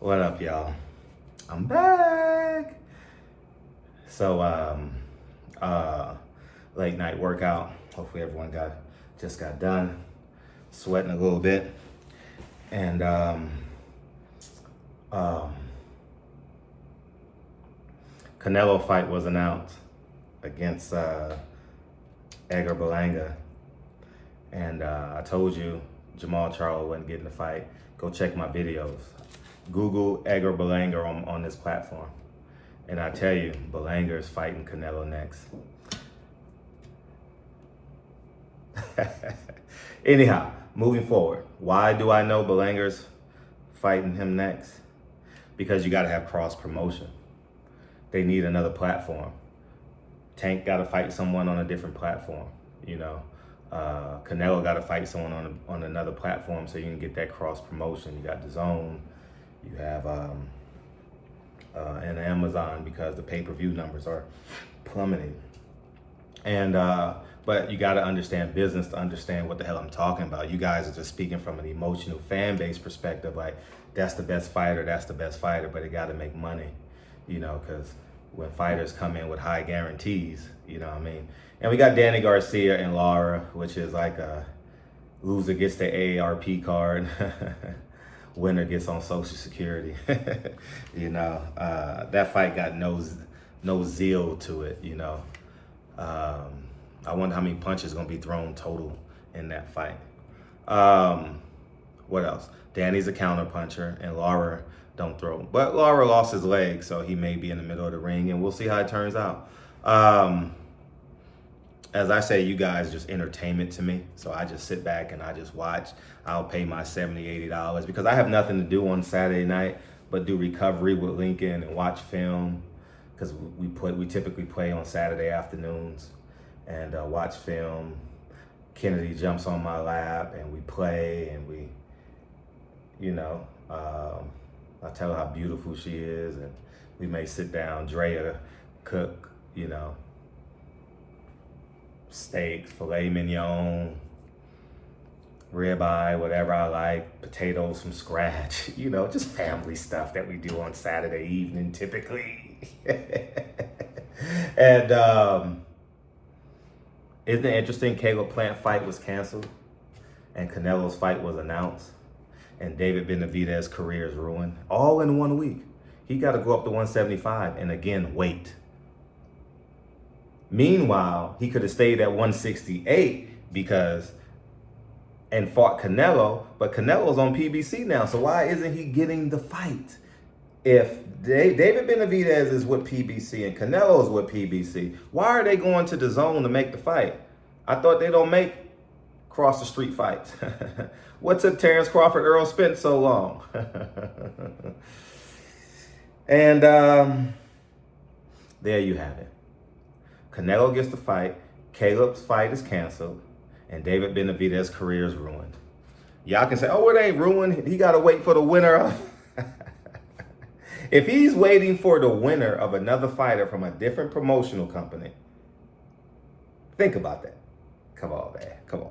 What up, y'all? I'm back. So, late night workout. Hopefully everyone just got done. Sweating a little bit. And, Canelo fight was announced against, Edgar Berlanga. And, I told you Jamal Charlo wasn't getting the fight. Go check my videos. Google Edgar Berlanga on this platform. And I tell you, Berlanga is fighting Canelo next. Anyhow, moving forward. Why do I know Berlanga's fighting him next? Because you got to have cross promotion. They need another platform. Tank got to fight someone on a different platform, you know. Canelo got to fight someone on another platform so you can get that cross promotion. You got DAZN, you have and Amazon, because the pay-per-view numbers are plummeting. And but you got to understand business to understand what the hell I'm talking about. You guys are just speaking from an emotional fan base perspective, like that's the best fighter, but it got to make money, you know, because when fighters come in with high guarantees, you know what I mean? And we got Danny Garcia and Lara, which is like a loser gets the AARP card, winner gets on Social Security. You know, that fight got no zeal to it, you know. I wonder how many punches gonna be thrown total in that fight. What else? Danny's a counter puncher and Lara don't throw. But Lara lost his leg, so he may be in the middle of the ring, and we'll see how it turns out. As I say, you guys just entertainment to me. So I just sit back and I just watch. I'll pay my $70, $80 because I have nothing to do on Saturday night but do recovery with Lincoln and watch film, because we typically play on Saturday afternoons and watch film. Kennedy jumps on my lap and we play and we, you know, I tell her how beautiful she is, and we may sit down, Drea cook, you know, steak, filet mignon, ribeye, whatever I like, potatoes from scratch, you know, just family stuff that we do on Saturday evening typically. And isn't it interesting? Caleb Plant fight was canceled and Canelo's fight was announced, and David Benavidez' career is ruined all in 1 week. He got to go up to 175 and again wait. Meanwhile, he could have stayed at 168 and fought Canelo, but Canelo's on PBC now. So why isn't he getting the fight? If David Benavidez is with PBC and Canelo is with PBC, why are they going to DAZN to make the fight? I thought they don't make cross the street fights. What took Terrence Crawford, Earl Spence so long? And there you have it. Canelo gets the fight, Caleb's fight is canceled, and David Benavidez's career is ruined. Y'all can say, oh, it ain't ruined. He got to wait for the winner of... If he's waiting for the winner of another fighter from a different promotional company, think about that. Come on, man. Come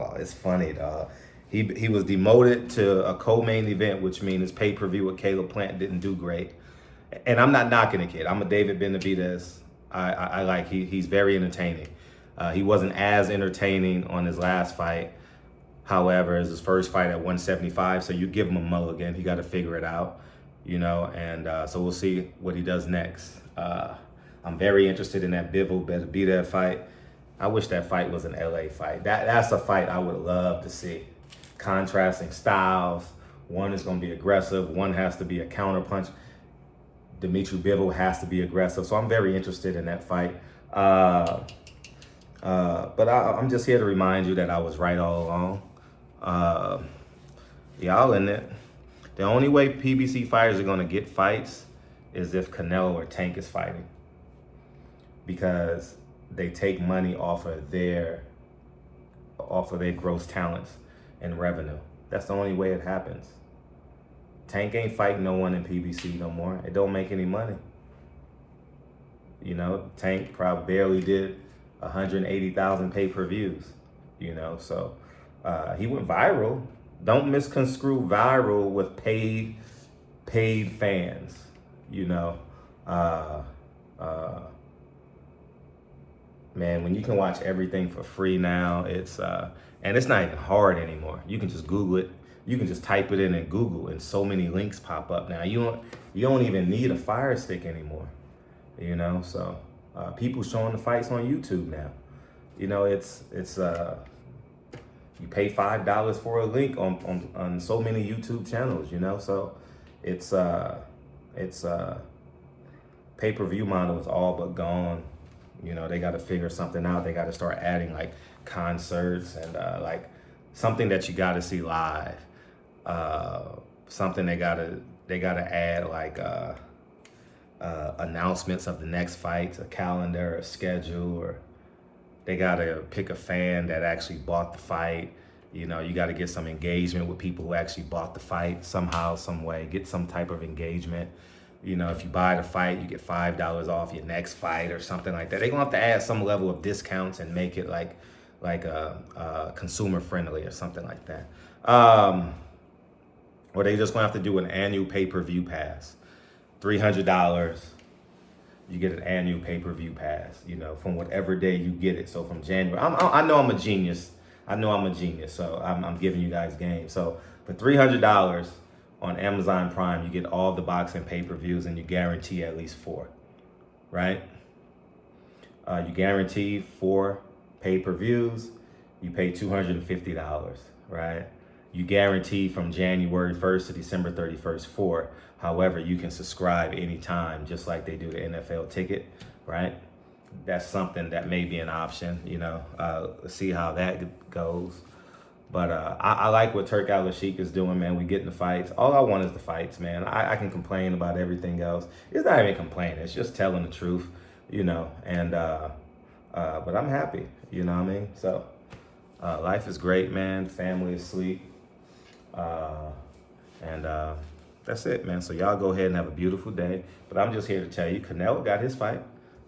on. It's funny, dog. He was demoted to a co-main event, which means his pay-per-view with Caleb Plant didn't do great. And I'm not knocking the kid. I'm a David Benavidez. I like, he's very entertaining. He wasn't as entertaining on his last fight. However, it's his first fight at 175, so you give him a mulligan. He got to figure it out, you know, and so we'll see what he does next. I'm very interested in that Bivol Benavidez fight. I wish that fight was an LA fight. That's a fight I would love to see. Contrasting styles. One is going to be aggressive. One has to be a counter punch. Dimitri Bivol has to be aggressive. So I'm very interested in that fight. But I'm just here to remind you that I was right all along. Y'all in it. The only way PBC fighters are going to get fights is if Canelo or Tank is fighting, because they take money off of their gross talents and revenue. That's the only way it happens. Tank ain't fighting no one in PBC no more. It don't make any money. You know, Tank probably barely did 180,000 pay-per-views, you know, so he went viral. Don't misconstrue viral with paid paid fans, you know. Man, when you can watch everything for free now, it's and it's not even hard anymore. You can just Google it. You can just type it in Google, and so many links pop up now. You don't even need a Fire Stick anymore, you know. So people showing the fights on YouTube now. You know, it's you pay $5 for a link on so many YouTube channels, you know. So it's pay-per-view model is all but gone. You know, they got to figure something out. They got to start adding like concerts and like something that you got to see live. Something they gotta add like announcements of the next fights, a calendar, a schedule, or they gotta pick a fan that actually bought the fight. You know, you got to get some engagement with people who actually bought the fight somehow, some way. Get some type of engagement. You know, if you buy the fight, you get $5 off your next fight or something like that. They're gonna have to add some level of discounts and make it like consumer friendly or something like that. Or they just gonna have to do an annual pay-per-view pass. $300, you get an annual pay-per-view pass, you know, from whatever day you get it. So from January, I know I'm a genius. So I'm giving you guys game. So for $300 on Amazon Prime, you get all the boxing pay-per-views and you guarantee at least 4, right? You guarantee 4 pay-per-views, you pay $250, right? You guarantee from January 1st to December 31st 4. However, you can subscribe anytime, just like they do the NFL ticket, right? That's something that may be an option, you know. See how that goes. But I like what Turk Al-Sheikh is doing, man. We getting the fights. All I want is the fights, man. I can complain about everything else. It's not even complaining. It's just telling the truth, you know. And but I'm happy, you know what I mean? So life is great, man. Family is sweet. And that's it, man. So y'all go ahead and have a beautiful day. But I'm just here to tell you, Canelo got his fight.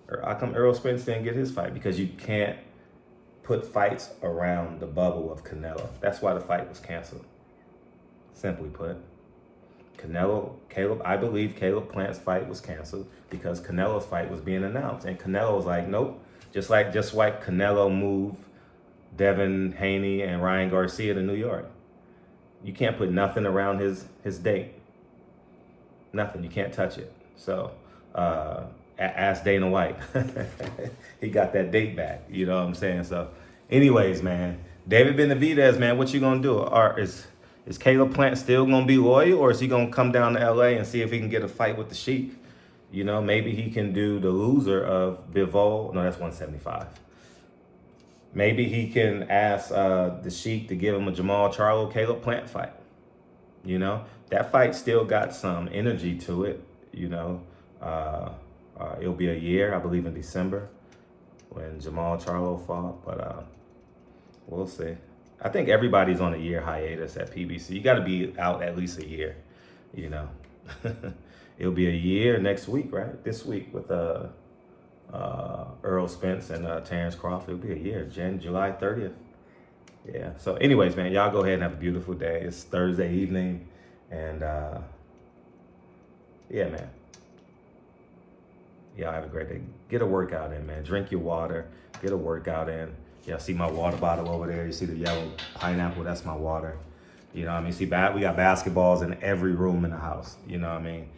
Or how come Errol Spence didn't get his fight? Because you can't put fights around the bubble of Canelo. That's why the fight was canceled. Simply put, I believe Caleb Plant's fight was canceled because Canelo's fight was being announced. And Canelo was like, nope. Just like Canelo moved Devin Haney and Ryan Garcia to New York. You can't put nothing around his date. Nothing. You can't touch it. So ask Dana White. He got that date back. You know what I'm saying? So anyways, man, David Benavidez, man, what you gonna do? Or is Caleb Plant still gonna be loyal, or is he gonna come down to LA and see if he can get a fight with the Sheik? You know, maybe he can do the loser of Bivol. No, that's 175. Maybe he can ask the Sheik to give him a Jamal Charlo Caleb Plant fight. You know, that fight still got some energy to it. You know, it'll be a year, I believe, in December when Jamal Charlo fought. But we'll see. I think everybody's on a year hiatus at PBC. You got to be out at least a year. You know, it'll be a year next week, right? This week with Errol Spence and Terrence Crawford. It'll be a year, July 30th. Yeah. So anyways, man, y'all go ahead and have a beautiful day. It's Thursday evening. And yeah, man. Y'all have a great day. Get a workout in, man. Drink your water. Get a workout in. Y'all see my water bottle over there. You see the yellow pineapple? That's my water. You know what I mean? See, we got basketballs in every room in the house. You know what I mean?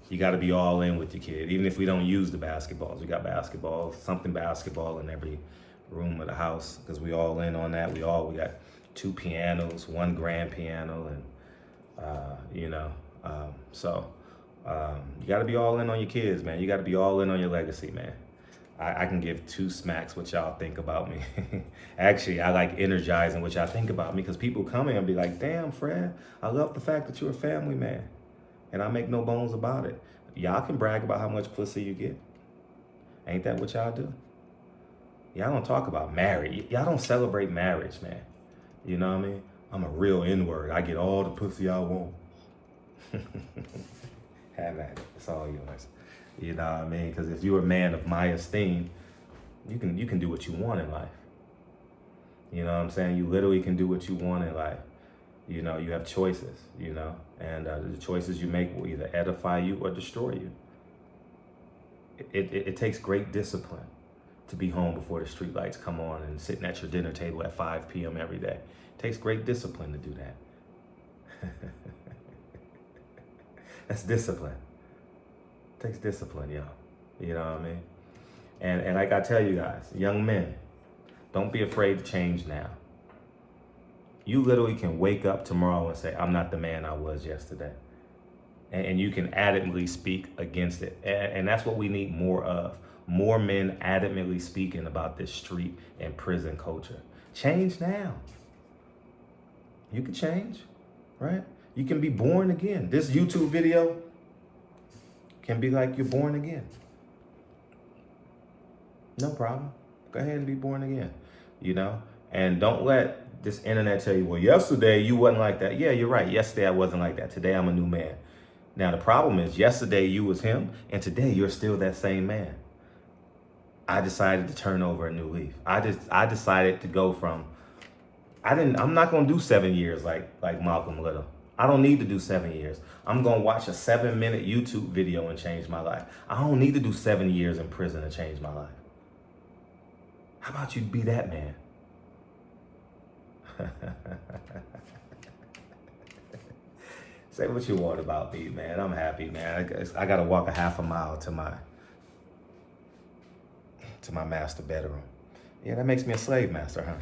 You got to be all in with your kid. Even if we don't use the basketballs, we got something basketball in every room of the house because we all in on that. We got 2 pianos, 1 grand piano, and you know, so you got to be all in on your kids, man. You got to be all in on your legacy, man. I can give 2 smacks what y'all think about me. Actually, I like energizing what y'all think about me because people come in and be like, damn, Fred, I love the fact that you're a family man. And I make no bones about it. Y'all can brag about how much pussy you get. Ain't that what y'all do? Y'all don't talk about marriage. Y'all don't celebrate marriage, man. You know what I mean? I'm a real N-word. I get all the pussy I want. Have at it. It's all yours. You know what I mean? Because if you're a man of my esteem, you can do what you want in life. You know what I'm saying? You literally can do what you want in life. You know, you have choices, you know, and the choices you make will either edify you or destroy you. It takes great discipline to be home before the street lights come on and sitting at your dinner table at 5 p.m. every day. It takes great discipline to do that. That's discipline. It takes discipline, y'all. You know what I mean? And like I tell you guys, young men, don't be afraid to change now. You literally can wake up tomorrow and say, I'm not the man I was yesterday. And you can adamantly speak against it. And that's what we need more of. More men adamantly speaking about this street and prison culture. Change now. You can change, right? You can be born again. This YouTube video can be like you're born again. No problem. Go ahead and be born again, you know? And don't let this internet tell you, well, yesterday you wasn't like that. Yeah, you're right. Yesterday I wasn't like that. Today I'm a new man. Now the problem is yesterday you was him and today you're still that same man. I decided to turn over a new leaf. I decided to go from, I'm not gonna do 7 years like Malcolm Little. I don't need to do 7 years. I'm gonna watch a 7-minute YouTube video and change my life. I don't need to do 7 years in prison to change my life. How about you be that man? Say what you want about me, man. I'm happy, man. I gotta walk a half a mile to my master bedroom. Yeah, that makes me a slave master, huh?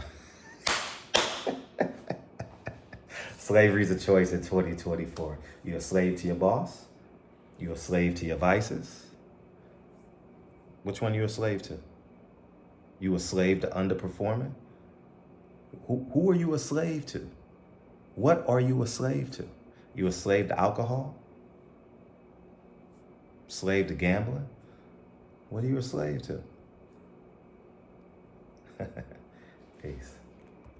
Slavery's a choice in 2024. You're a slave to your boss. You're a slave to your vices. Which one you a slave to? You a slave to underperforming? Who are you a slave to? What are you a slave to? You a slave to alcohol? Slave to gambling? What are you a slave to? Peace.